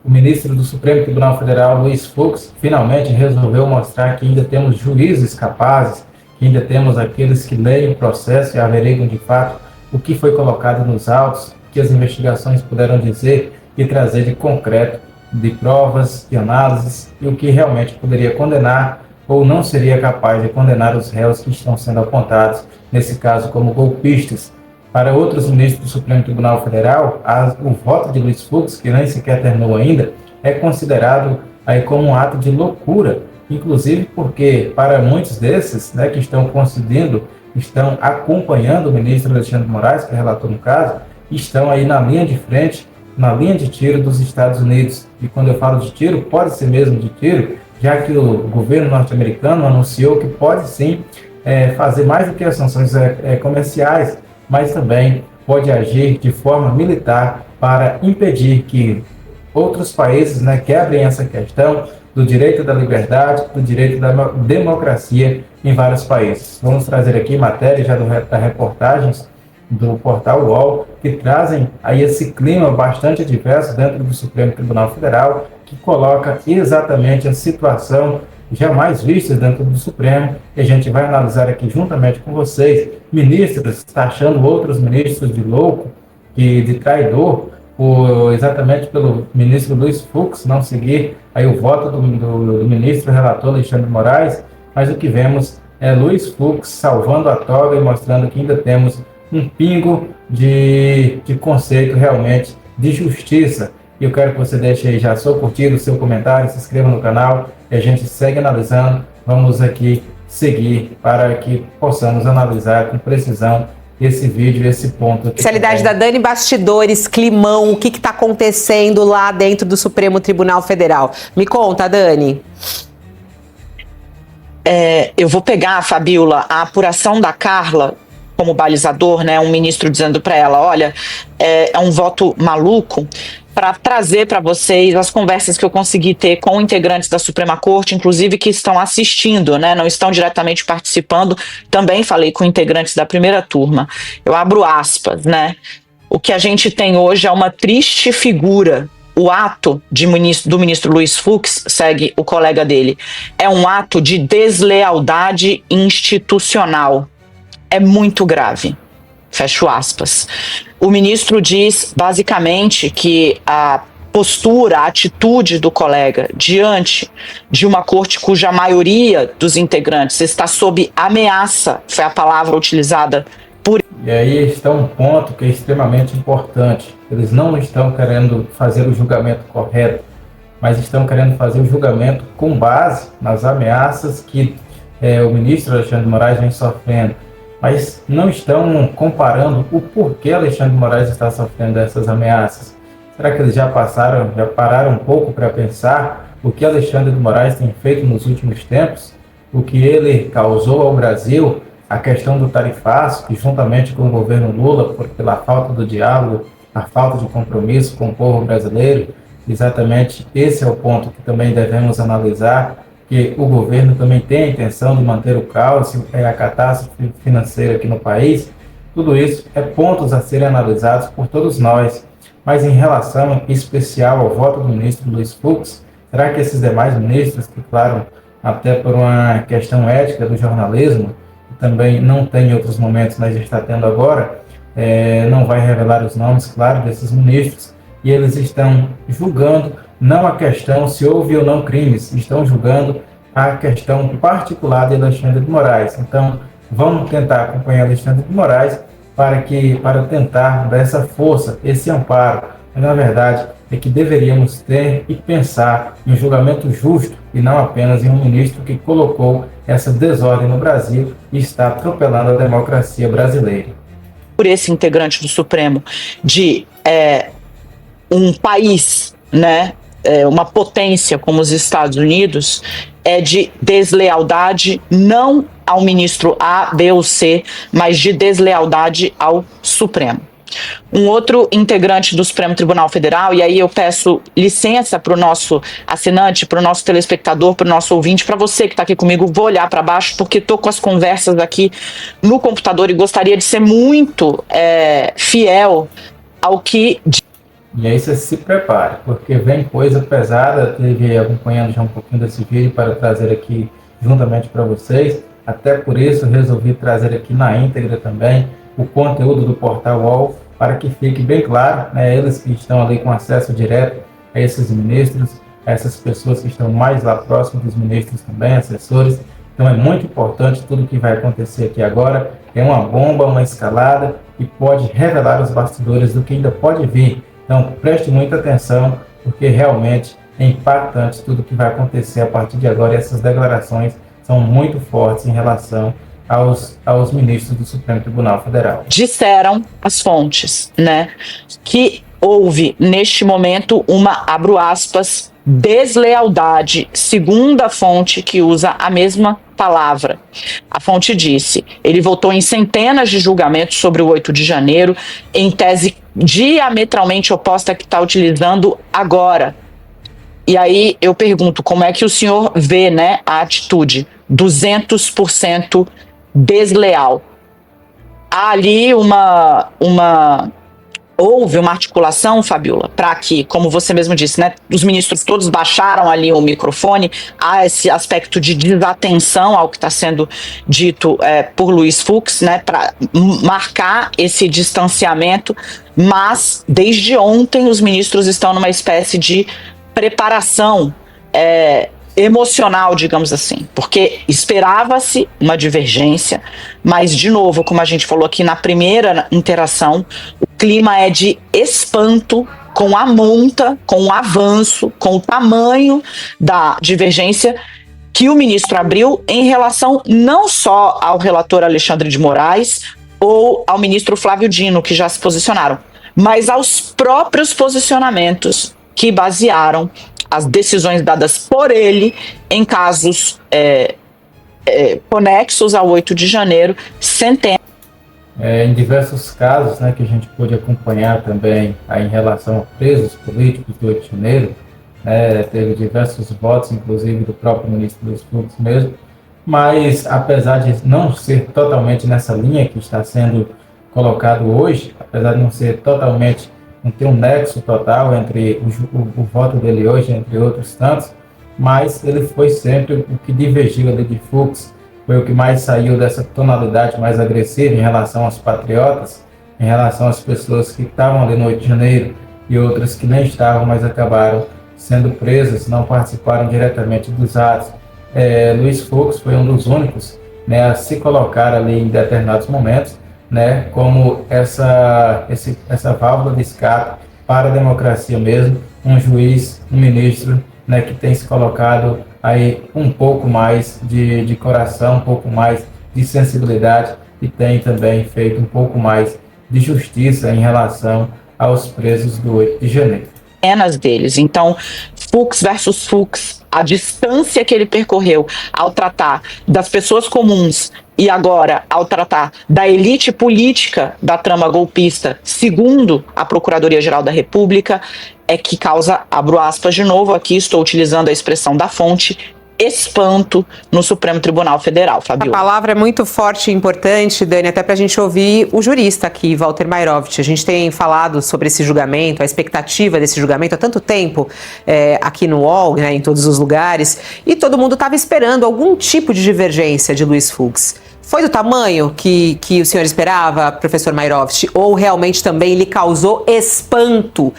o ministro do Supremo Tribunal Federal, Luiz Fux, finalmente resolveu mostrar que ainda temos juízes capazes, que ainda temos aqueles que leem o processo e averiguam de fato o que foi colocado nos autos, o que as investigações puderam dizer e trazer de concreto, de provas, de análises, e o que realmente poderia condenar ou não seria capaz de condenar os réus que estão sendo apontados, nesse caso como golpistas. Para outros ministros do Supremo Tribunal Federal, o voto de Luiz Fux, que nem sequer terminou ainda, é considerado aí como um ato de loucura, inclusive porque para muitos desses, né, que estão concedendo, estão acompanhando o ministro Alexandre de Moraes, que relatou no caso, estão aí na linha de frente, na linha de tiro dos Estados Unidos. E quando eu falo de tiro, pode ser mesmo de tiro, já que o governo norte-americano anunciou que pode sim fazer mais do que as sanções comerciais, mas também pode agir de forma militar para impedir que outros países, né, quebrem essa questão do direito da liberdade, do direito da democracia em vários países. Vamos trazer aqui matérias já da reportagens do portal UOL, que trazem aí esse clima bastante adverso dentro do Supremo Tribunal Federal, que coloca exatamente a situação jamais vista dentro do Supremo, e a gente vai analisar aqui juntamente com vocês. Ministros taxando outros ministros de louco e de traidor, exatamente pelo ministro Luiz Fux não seguir aí o voto do ministro relator Alexandre de Moraes, mas o que vemos é Luiz Fux salvando a toga e mostrando que ainda temos um pingo de conceito realmente de justiça. E eu quero que você deixe aí já seu curtido, seu comentário, se inscreva no canal e a gente segue analisando. Vamos aqui seguir para que possamos analisar com precisão esse vídeo, esse ponto. Especialidade da Dani, bastidores, climão, o que está acontecendo lá dentro do Supremo Tribunal Federal. Me conta, Dani. Eu vou pegar, Fabíola, a apuração da Carla como balizador, né, um ministro dizendo para ela, olha, é um voto maluco, para trazer para vocês as conversas que eu consegui ter com integrantes da Suprema Corte, inclusive que estão assistindo, né, não estão diretamente participando. Também falei com integrantes da primeira turma. Eu abro aspas, né? O que a gente tem hoje é uma triste figura. O ato do ministro Luiz Fux, segue o colega dele, é um ato de deslealdade institucional. É muito grave. Fecho aspas. O ministro diz, basicamente, que a postura, a atitude do colega diante de uma corte cuja maioria dos integrantes está sob ameaça, foi a palavra utilizada por... E aí está um ponto que é extremamente importante. Eles não estão querendo fazer o julgamento correto, mas estão querendo fazer o julgamento com base nas ameaças que o ministro Alexandre de Moraes vem sofrendo. Mas não estão comparando o porquê Alexandre de Moraes está sofrendo dessas ameaças. Será que eles já pararam um pouco para pensar o que Alexandre de Moraes tem feito nos últimos tempos? O que ele causou ao Brasil, a questão do tarifaço, que juntamente com o governo Lula, pela falta do diálogo, a falta de compromisso com o povo brasileiro, exatamente esse é o ponto que também devemos analisar, que o governo também tem a intenção de manter o caos, a catástrofe financeira aqui no país. Tudo isso é pontos a serem analisados por todos nós. Mas em relação especial ao voto do ministro Luiz Fux, será que esses demais ministros, que claro, até por uma questão ética do jornalismo, que também não tem em outros momentos, mas já está tendo agora, não vai revelar os nomes, claro, desses ministros, e eles estão julgando não a questão se houve ou não crimes, estão julgando a questão particular de Alexandre de Moraes. Então, vamos tentar acompanhar Alexandre de Moraes para tentar dar essa força, esse amparo. Mas, na verdade, é que deveríamos ter e pensar em um julgamento justo e não apenas em um ministro que colocou essa desordem no Brasil e está atropelando a democracia brasileira. Por esse integrante do Supremo de um país, né, uma potência como os Estados Unidos, é de deslealdade não ao ministro A, B ou C, mas de deslealdade ao Supremo. Um outro integrante do Supremo Tribunal Federal, e aí eu peço licença para o nosso assinante, para o nosso telespectador, para o nosso ouvinte, para você que está aqui comigo, vou olhar para baixo porque estou com as conversas aqui no computador e gostaria de ser muito fiel ao que... E aí você se prepare, porque vem coisa pesada. Teve acompanhando já um pouquinho desse vídeo para trazer aqui juntamente para vocês. Até por isso resolvi trazer aqui na íntegra também o conteúdo do Portal UOL, para que fique bem claro, né, eles que estão ali com acesso direto a esses ministros, a essas pessoas que estão mais lá próximo dos ministros também, assessores. Então é muito importante tudo que vai acontecer aqui agora. É uma bomba, uma escalada, e pode revelar os bastidores do que ainda pode vir. Então preste muita atenção, porque realmente é impactante tudo que vai acontecer a partir de agora. E essas declarações são muito fortes em relação aos ministros do Supremo Tribunal Federal. Disseram as fontes, né, que houve neste momento uma, abro aspas, deslealdade, segundo a fonte que usa a mesma palavra. A fonte disse: ele votou em centenas de julgamentos sobre o 8 de janeiro, em tese diametralmente oposta que está utilizando agora. E aí eu pergunto, como é que o senhor vê, né, a atitude 200% desleal? Há ali houve uma articulação, Fabiola, para que, como você mesmo disse, né, os ministros todos baixaram ali o microfone. Há esse aspecto de desatenção ao que está sendo dito por Luiz Fux, né, para marcar esse distanciamento, mas desde ontem os ministros estão numa espécie de preparação emocional, digamos assim, porque esperava-se uma divergência, mas, de novo, como a gente falou aqui na primeira interação, o clima é de espanto com a monta, com o avanço, com o tamanho da divergência que o ministro abriu em relação não só ao relator Alexandre de Moraes ou ao ministro Flávio Dino, que já se posicionaram, mas aos próprios posicionamentos que basearam as decisões dadas por ele em casos conexos ao 8 de janeiro, centenas. Em diversos casos, né, que a gente pôde acompanhar também em relação a presos políticos do 8 de janeiro, né, teve diversos votos, inclusive do próprio ministro Luiz Fux mesmo, mas apesar de não ser totalmente nessa linha que está sendo colocado hoje, apesar de não ser totalmente, não ter um nexo total entre o voto dele hoje, entre outros tantos, mas ele foi sempre o que divergiu ali de Fux, foi o que mais saiu dessa tonalidade mais agressiva em relação aos patriotas, em relação às pessoas que estavam ali no 8 de janeiro e outras que nem estavam, mas acabaram sendo presas, não participaram diretamente dos atos. Luiz Fux foi um dos únicos, né, a se colocar ali em determinados momentos, né, como essa válvula de escape para a democracia mesmo, um juiz, um ministro, né, que tem se colocado aí um pouco mais de coração, um pouco mais de sensibilidade, e tem também feito um pouco mais de justiça em relação aos presos do 8 de janeiro. Deles. Então, Fux versus Fux, a distância que ele percorreu ao tratar das pessoas comuns e agora ao tratar da elite política da trama golpista, segundo a Procuradoria-Geral da República, é que causa, abro aspas de novo, aqui estou utilizando a expressão da fonte, espanto no Supremo Tribunal Federal, Fabiola. A palavra é muito forte e importante, Dani, até para a gente ouvir o jurista aqui, Walter Mairovich. A gente tem falado sobre esse julgamento, a expectativa desse julgamento há tanto tempo aqui no UOL, né, em todos os lugares, e todo mundo estava esperando algum tipo de divergência de Luiz Fux. Foi do tamanho que o senhor esperava, professor Mairovich, ou realmente também lhe causou espanto?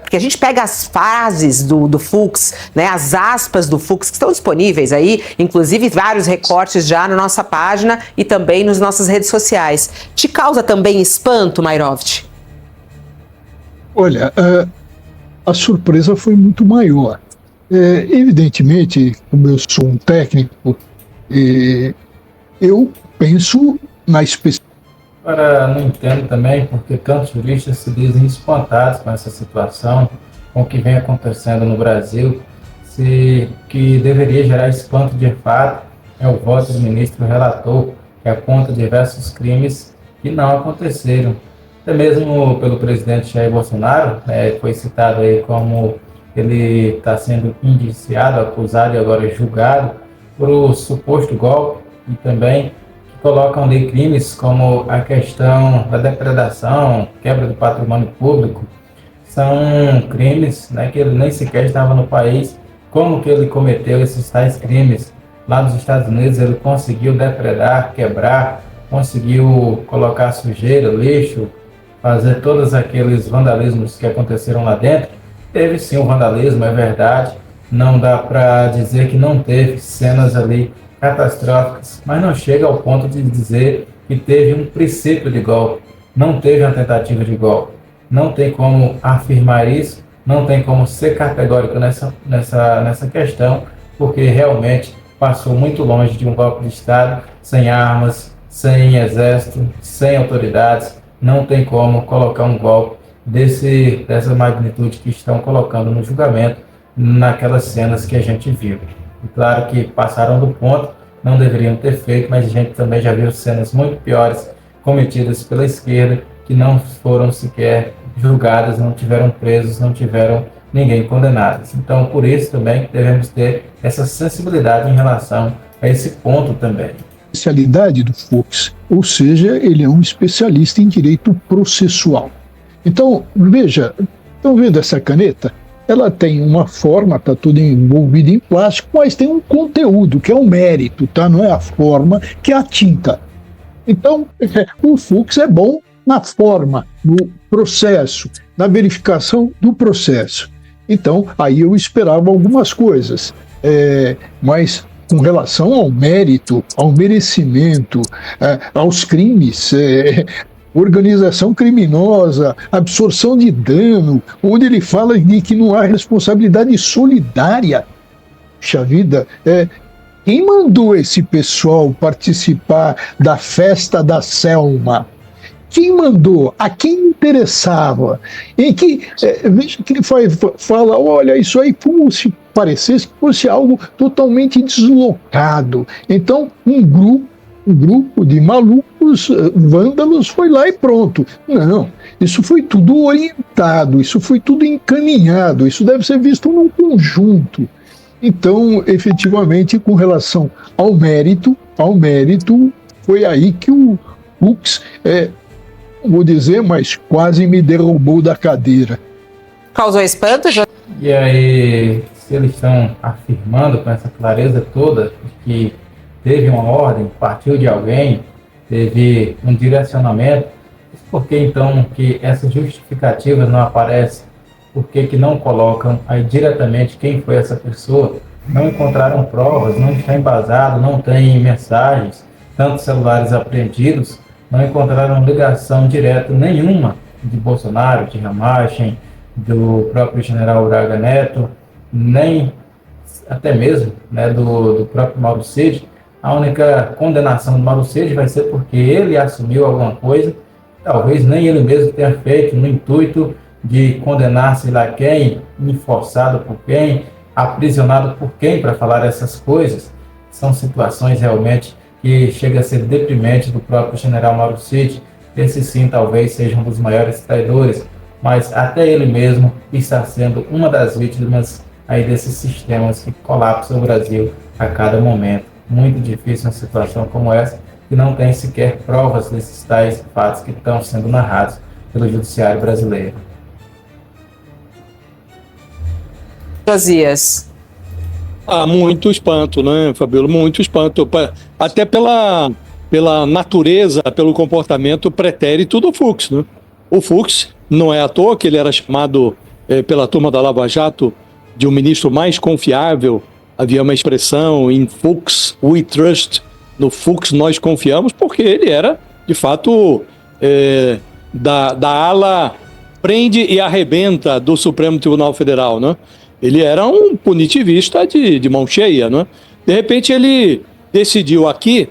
Porque a gente pega as frases do Fux, né, as aspas do Fux, que estão disponíveis aí, inclusive vários recortes já na nossa página e também nas nossas redes sociais. Te causa também espanto, Mairovich? Olha, a surpresa foi muito maior. Evidentemente, como eu sou um técnico, eu penso na especificidade. Agora, não entendo também porque tantos juristas se dizem espantados com essa situação, com o que vem acontecendo no Brasil, que deveria gerar espanto de fato é o voto do ministro relator, que aponta diversos crimes que não aconteceram. Até mesmo pelo presidente Jair Bolsonaro, foi citado aí como ele está sendo indiciado, acusado e agora julgado por o suposto golpe, e também que colocam ali crimes como a questão da depredação, quebra do patrimônio público, são crimes, né, que ele nem sequer estava no país. Como que ele cometeu esses tais crimes lá nos Estados Unidos? Ele conseguiu depredar, quebrar, conseguiu colocar sujeira, lixo, fazer todos aqueles vandalismos que aconteceram lá dentro. Teve sim o vandalismo, é verdade, não dá para dizer que não teve cenas ali catastróficas, mas não chega ao ponto de dizer que teve um princípio de golpe, não teve uma tentativa de golpe. Não tem como afirmar isso, não tem como ser categórico nessa questão, porque realmente passou muito longe de um golpe de Estado, sem armas, sem exército, sem autoridades. Não tem como colocar um golpe dessa magnitude que estão colocando no julgamento naquelas cenas que a gente viu. E claro que passaram do ponto, não deveriam ter feito, mas a gente também já viu cenas muito piores cometidas pela esquerda, que não foram sequer julgadas, não tiveram presos, não tiveram ninguém condenado. Então, por isso também devemos ter essa sensibilidade em relação a esse ponto também. Especialidade do Fux, ou seja, ele é um especialista em direito processual. Então, veja, estão vendo essa caneta? Ela tem uma forma, está tudo envolvido em plástico, mas tem um conteúdo, que é o mérito, tá? Não é a forma, que é a tinta. Então, o Fux é bom na forma, no processo, na verificação do processo. Então, aí eu esperava algumas coisas, mas com relação ao mérito, ao merecimento, aos crimes, organização criminosa, absorção de dano, onde ele fala de que não há responsabilidade solidária. Puxa vida, quem mandou esse pessoal participar da festa da Selma? Quem mandou? A quem interessava? Em que, veja que ele fala, olha, isso aí como se parecesse que fosse algo totalmente deslocado. Então, um grupo de malucos, vândalos, foi lá e pronto. Não, isso foi tudo orientado, isso foi tudo encaminhado, isso deve ser visto num conjunto. Então, efetivamente, com relação ao mérito, foi aí que o Fux, vou dizer, mas quase me derrubou da cadeira. Causou espanto, José? E aí, se eles estão afirmando com essa clareza toda que teve uma ordem, partiu de alguém, teve um direcionamento, por que então que essas justificativas não aparecem? Por que não colocam aí diretamente quem foi essa pessoa? Não encontraram provas, não está embasado, não tem mensagens, tantos celulares apreendidos, não encontraram ligação direta nenhuma de Bolsonaro, de Ramagem, do próprio general Braga Neto, nem até mesmo, né, do próprio Mauro Cid. A única condenação do Mauro Cid vai ser porque ele assumiu alguma coisa, talvez nem ele mesmo tenha feito, no intuito de condenar sei lá quem, enforçado por quem, aprisionado por quem para falar essas coisas. São situações realmente que chega a ser deprimente do próprio general Mauro Cid. Esse sim talvez seja um dos maiores traidores, mas até ele mesmo está sendo uma das vítimas aí desses sistemas que colapsam o Brasil a cada momento. Muito difícil uma situação como essa, que não tem sequer provas desses tais fatos que estão sendo narrados pelo judiciário brasileiro. Josias. Muito espanto, né, Fabíola? Muito espanto. Até pela natureza, pelo comportamento pretérito do Fux, né? O Fux, não é à toa que ele era chamado pela turma da Lava Jato de um ministro mais confiável. Havia uma expressão em Fux, we trust. No Fux nós confiamos, porque ele era, de fato, da ala prende e arrebenta do Supremo Tribunal Federal, né? Ele era um punitivista de mão cheia, né? De repente ele decidiu aqui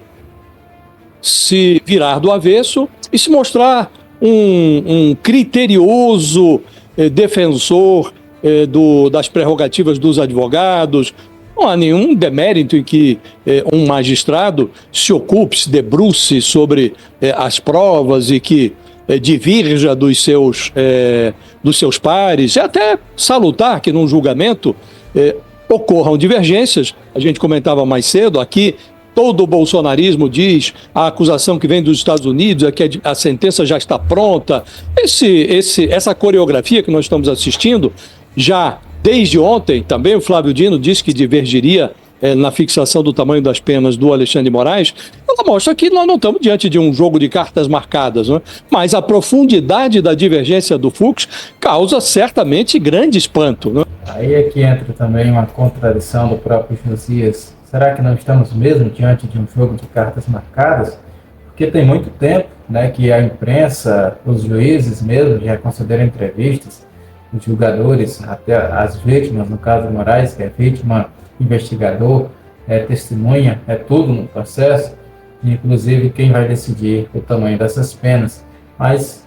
se virar do avesso e se mostrar um criterioso defensor das prerrogativas dos advogados. Não há nenhum demérito em que um magistrado se ocupe, se debruce sobre as provas e que divirja dos seus pares. É até salutar que num julgamento ocorram divergências. A gente comentava mais cedo aqui, todo o bolsonarismo diz, a acusação que vem dos Estados Unidos é que a sentença já está pronta. Essa coreografia que nós estamos assistindo, já desde ontem, também o Flávio Dino disse que divergiria na fixação do tamanho das penas do Alexandre de Moraes, ela mostra que nós não estamos diante de um jogo de cartas marcadas, né? Mas a profundidade da divergência do Fux causa certamente grande espanto, né? Aí é que entra também uma contradição do próprio Josias. Será que não estamos mesmo diante de um jogo de cartas marcadas? Porque tem muito tempo, né, que a imprensa, os juízes mesmo, já concederam entrevistas, os julgadores, até as vítimas, no caso de Moraes, que é vítima, investigador, é testemunha, é tudo no processo, inclusive quem vai decidir o tamanho dessas penas. Mas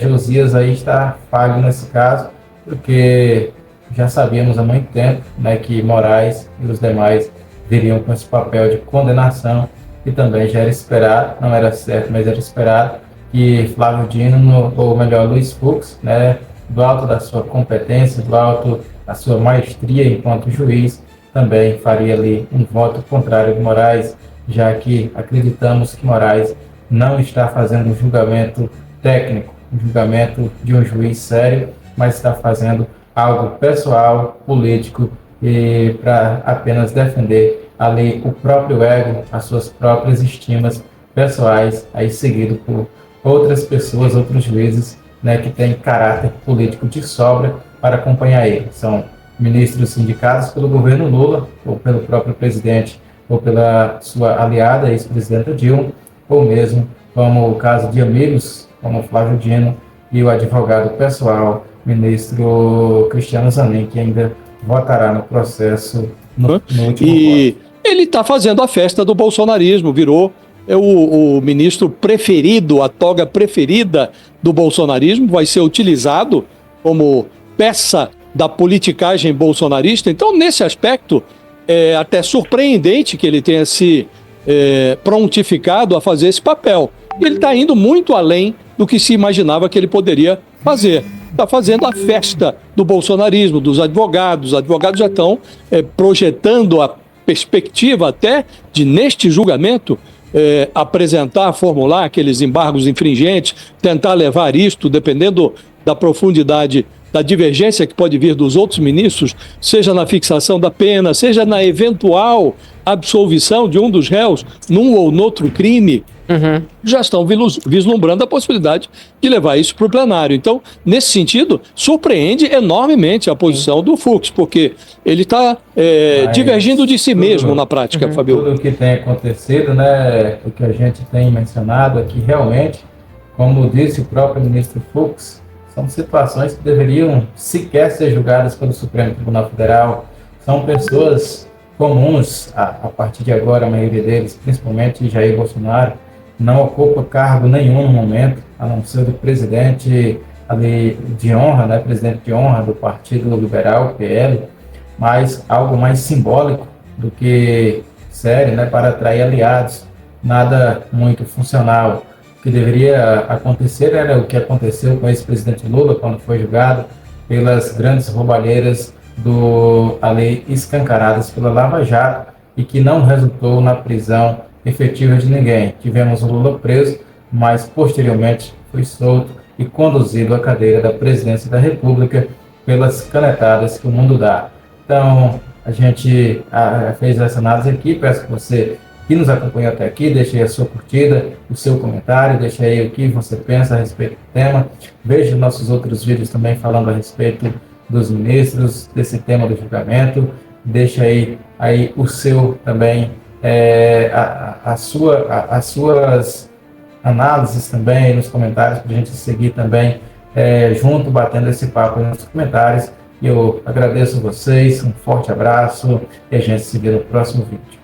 Josias aí está falho nesse caso, porque já sabíamos há muito tempo, né, que Moraes e os demais viriam com esse papel de condenação, e também já era esperado, não era certo, mas era esperado, que Flávio Dino, ou melhor, Luiz Fux, né, do alto da sua competência, do alto da sua maestria enquanto juiz, também faria ali um voto contrário de Moraes, já que acreditamos que Moraes não está fazendo um julgamento técnico, um julgamento de um juiz sério, mas está fazendo algo pessoal, político, e para apenas defender ali o próprio ego, as suas próprias estimas pessoais, aí seguido por outras pessoas, outros juízes, né, que têm caráter político de sobra para acompanhar ele. São ministros indicados pelo governo Lula, ou pelo próprio presidente, ou pela sua aliada, ex-presidenta Dilma, ou mesmo como o caso de amigos, como Flávio Dino e o advogado pessoal, ministro Cristiano Zanin, que ainda votará no processo no último voto. Ele está fazendo a festa do bolsonarismo, virou o ministro preferido, a toga preferida do bolsonarismo, vai ser utilizado como peça da politicagem bolsonarista. Então, nesse aspecto, é até surpreendente que ele tenha se prontificado a fazer esse papel. Ele está indo muito além do que se imaginava que ele poderia fazer. Está fazendo a festa do bolsonarismo, dos advogados. Os advogados já estão projetando a perspectiva até de, neste julgamento, apresentar, formular aqueles embargos infringentes, tentar levar isto, dependendo da profundidade da divergência que pode vir dos outros ministros, seja na fixação da pena, seja na eventual absolvição de um dos réus num ou noutro crime, já estão vislumbrando a possibilidade de levar isso para o plenário. Então, nesse sentido, surpreende enormemente a posição do Fux, porque ele está divergindo de si mesmo na prática, Fabio. Tudo o que tem acontecido, né, o que a gente tem mencionado aqui, realmente, como disse o próprio ministro Fux, são situações que deveriam sequer ser julgadas pelo Supremo Tribunal Federal. São pessoas comuns, a partir de agora, a maioria deles, principalmente Jair Bolsonaro, não ocupa cargo nenhum no momento, a não ser do presidente ali de honra, né, presidente de honra do Partido Liberal, PL, mas algo mais simbólico do que sério, né, para atrair aliados, nada muito funcional. O que deveria acontecer era o que aconteceu com o ex-presidente Lula quando foi julgado pelas grandes roubalheiras ali escancaradas pela Lava Jato e que não resultou na prisão efetiva de ninguém. Tivemos o Lula preso, mas posteriormente foi solto e conduzido à cadeira da presidência da República pelas canetadas que o mundo dá. Então, a gente fez essa análise aqui, peço que você que nos acompanhou até aqui, deixe aí a sua curtida, o seu comentário, deixe aí o que você pensa a respeito do tema. Veja nossos outros vídeos também falando a respeito dos ministros, desse tema do julgamento. Deixe aí o seu também, as suas análises também nos comentários, para a gente seguir também junto, batendo esse papo aí nos comentários. Eu agradeço a vocês, um forte abraço e a gente se vê no próximo vídeo.